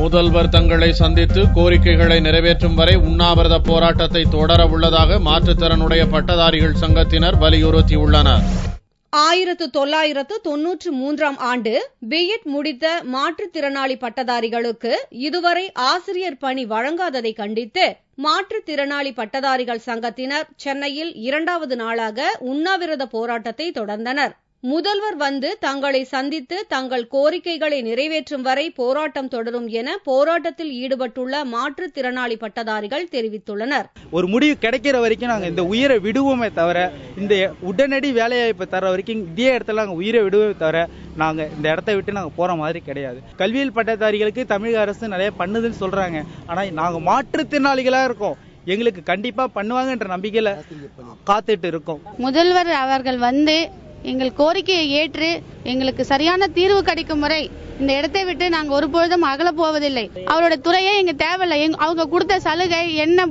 முதல்வர் தங்களை சந்தித்து கோரிக்கைகளை நிறைவேற்றும் வரை உண்ணாவிரத போராட்டத்தை தொடர உள்ளதாக மாற்றுத்திறனுடைய பட்டதாரிகள் சங்கத்தினர் வலியுறுத்தியுள்ளனர். 1993 ஆண்டு பிஎட் முடித்த மாற்றுத்திறனாளி பட்டதாரிகளுக்கு இதுவரை ஆசிரியர் பணி வழங்காததை கண்டித்து மாற்றுத்திறனாளி பட்டதாரிகள் சங்கத்தினர் சென்னையில் 2வது நாளாக உண்ணாவிரத போராட்டத்தை தொடர்ந்தனர். முதல்வர் வந்து தங்களை சந்தித்து தங்கள் கோரிக்கைகளை நிறைவேற்றும் வரை போராட்டம் தொடரும் என போராட்டத்தில் ஈடுபட்டுள்ள மாற்றுத்திறனாளி பட்டதாரிகள் தெரிவித்துள்ளனர். ஒரு முடிவு கிடைக்கிற வரைக்கும் நாங்கள் இந்த உயிரை விடுவோமே தவிர, இந்த உடனடி வேலைவாய்ப்பு தர வரைக்கும் இதே இடத்துல நாங்கள் உயிரை விடுவோமே தவிர நாங்கள் இந்த இடத்தை விட்டு நாங்கள் போற மாதிரி கிடையாது. கல்வியியல் பட்டதாரிகளுக்கு தமிழக அரசு நிறைய பண்ணுதுன்னு சொல்றாங்க. ஆனால் நாங்கள் மாற்றுத்திறனாளிகளா இருக்கோம். எங்களுக்கு கண்டிப்பா பண்ணுவாங்கன்ற நம்பிக்கையில காத்துட்டு இருக்கோம். முதல்வர் அவர்கள் வந்து எங்கள் கோரிக்கையை ஏற்று எங்களுக்கு சரியான தீர்வு கிடைக்கும் வரை இந்த இடத்தை விட்டு நாங்கள் ஒருபொழுதும் அகல போவதில்லை. அவரோட துறையே எங்க தேவையில்லை. அவங்க கொடுத்த சலுகை என்ன,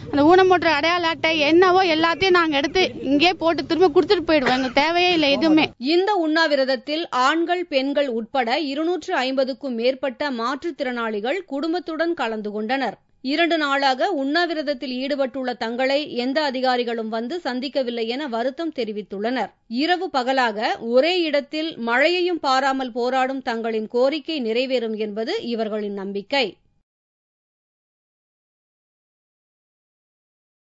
அந்த ஊனமுற்ற அடையாள அட்டை என்னவோ எல்லாத்தையும் நாங்க எடுத்து இங்கே போட்டு திரும்ப கொடுத்துட்டு போயிடுவோம். எங்களுக்கு தேவையே இல்லை எதுவுமே. இந்த உண்ணாவிரதத்தில் ஆண்கள் பெண்கள் உட்பட 250க்கும் மேற்பட்ட மாற்றுத்திறனாளிகள் குடும்பத்துடன் கலந்து கொண்டனர். 2 நாளாக உண்ணாவிரதத்தில் ஈடுபட்டுள்ள தங்களை எந்த அதிகாரிகளும் வந்து சந்திக்கவில்லை என வருத்தம் தெரிவித்துள்ளனர். இரவு பகலாக ஒரே இடத்தில் மழையையும் பாராமல் போராடும் தங்களின் கோரிக்கை நிறைவேறும் என்பது இவர்களின் நம்பிக்கை.